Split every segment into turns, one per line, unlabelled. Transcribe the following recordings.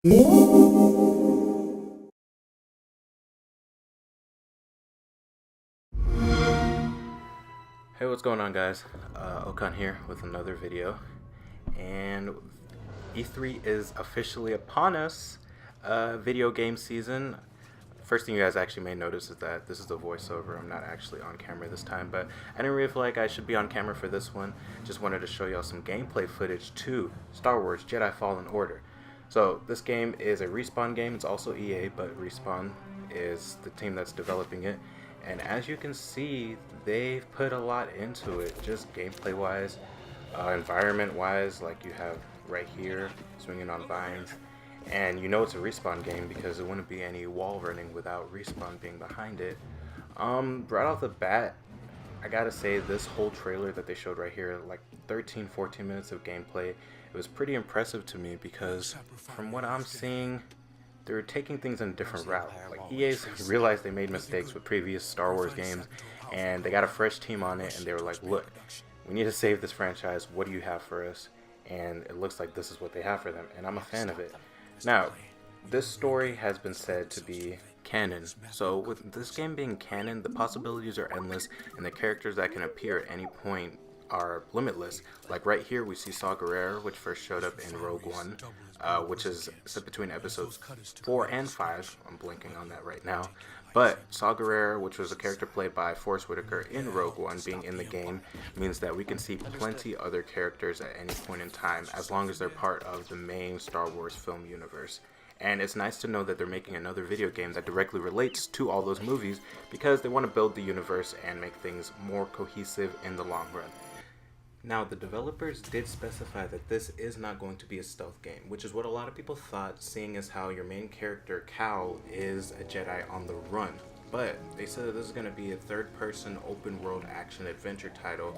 Hey, what's going on, guys? Okan here with another video, and E3 is officially upon us. Video game season. First thing you guys actually may notice is that this is the voiceover. I'm not actually on camera this time, but I didn't really feel like I should be on camera for this one. Just wanted to show y'all some gameplay footage to Star Wars Jedi Fallen Order. So this game is a Respawn game. It's also EA, but Respawn is the team that's developing it. And as you can see, they've put a lot into it, just gameplay wise, environment wise. Like you have right here, swinging on vines, and you know it's a Respawn game because it wouldn't be any wall running without Respawn being behind it. Right off the bat, I gotta say this whole trailer that they showed right here, like 13-14 minutes of gameplay, it was pretty impressive to me because from what I'm seeing, they're taking things in a different route. Like EA's realized they made mistakes with previous Star Wars games, and they got a fresh team on it, and they were like, look, we need to save this franchise. What do you have for us? And it looks like this is what they have for them, and I'm a fan of it. Now, this story has been said to be canon. So with this game being canon, the possibilities are endless, and the characters that can appear at any point are limitless. Like right here, we see Saw Gerrera, which first showed up in Rogue One, which is set between episodes 4 and 5. I'm blinking on that right now. But Saw Gerrera, which was a character played by Forrest Whitaker in Rogue One, being in the game, means that we can see plenty other characters at any point in time, as long as they're part of the main Star Wars film universe. And it's nice to know that they're making another video game that directly relates to all those movies, because they want to build the universe and make things more cohesive in the long run. Now, the developers did specify that this is not going to be a stealth game, which is what a lot of people thought, seeing as how your main character, Cal, is a Jedi on the run. But they said that this is going to be a third-person open-world action-adventure title,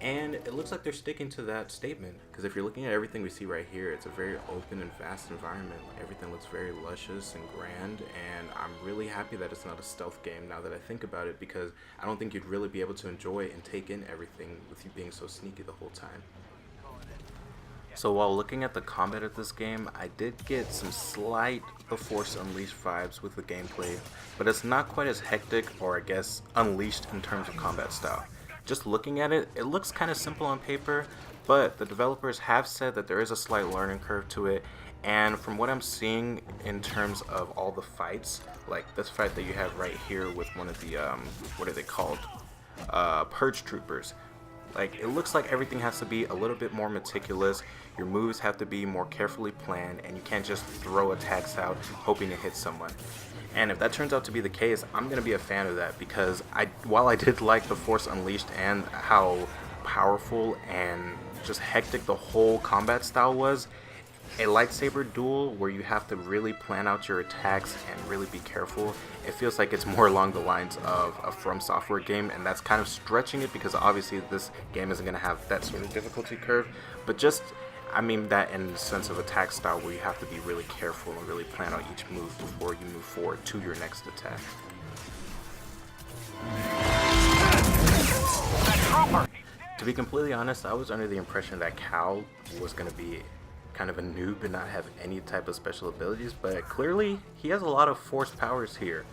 and it looks like they're sticking to that statement, because if you're looking at everything we see right here, it's a very open and vast environment. Everything looks very luscious and grand, and I'm really happy that it's not a stealth game now that I think about it, because I don't think you'd really be able to enjoy and take in everything with you being so sneaky the whole time. So while looking at the combat of this game, I did get some slight The Force Unleashed vibes with the gameplay, but it's not quite as hectic, or I guess unleashed, in terms of combat style. Just looking at it, it looks kind of simple on paper, but the developers have said that there is a slight learning curve to it, and from what I'm seeing in terms of all the fights, like this fight that you have right here with one of the, what are they called? Purge troopers. Like, it looks like everything has to be a little bit more meticulous, your moves have to be more carefully planned, and you can't just throw attacks out hoping to hit someone. And if that turns out to be the case, I'm going to be a fan of that, because while I did like The Force Unleashed and how powerful and just hectic the whole combat style was, a lightsaber duel where you have to really plan out your attacks and really be careful, it feels like it's more along the lines of a From Software game, and that's kind of stretching it, because obviously this game isn't going to have that sort of difficulty curve, but just, I mean that in the sense of attack style where you have to be really careful and really plan out each move before you move forward to your next attack. To be completely honest, I was under the impression that Cal was going to be kind of a noob and not have any type of special abilities, but clearly he has a lot of force powers here,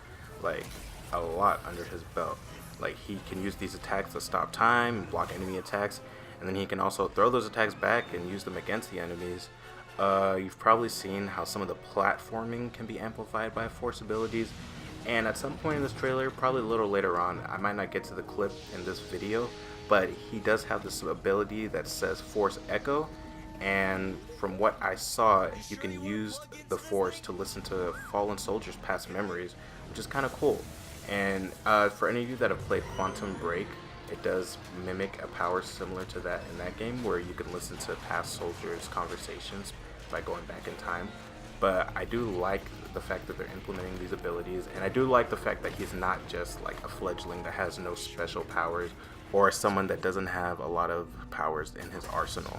like a lot under his belt. Like, he can use these attacks to stop time and block enemy attacks, and then he can also throw those attacks back and use them against the enemies. You've probably seen how some of the platforming can be amplified by force abilities, and at some point in this trailer, probably a little later on, I might not get to the clip in this video, but he does have this ability that says Force Echo, and from what I saw, you can use the Force to listen to fallen soldiers' past memories, which is kind of cool. And for any of you that have played Quantum Break, it does mimic a power similar to that in that game, where you can listen to past soldiers' conversations by going back in time. But I do like the fact that they're implementing these abilities, and I do like the fact that he's not just like a fledgling that has no special powers, or someone that doesn't have a lot of powers in his arsenal.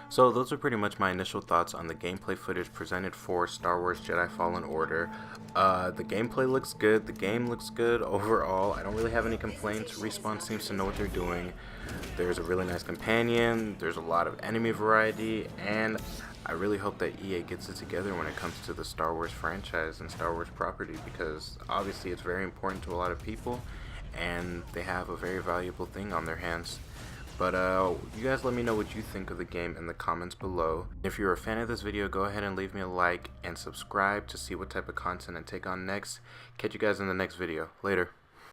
So those are pretty much my initial thoughts on the gameplay footage presented for Star Wars Jedi Fallen Order. The gameplay looks good, the game looks good overall. I don't really have any complaints. Respawn seems to know what they're doing. There's a really nice companion, there's a lot of enemy variety, and I really hope that EA gets it together when it comes to the Star Wars franchise and Star Wars property, because obviously it's very important to a lot of people and they have a very valuable thing on their hands. But you guys let me know what you think of the game in the comments below. If you're a fan of this video, go ahead and leave me a like and subscribe to see what type of content I take on next. Catch you guys in the next video. Later.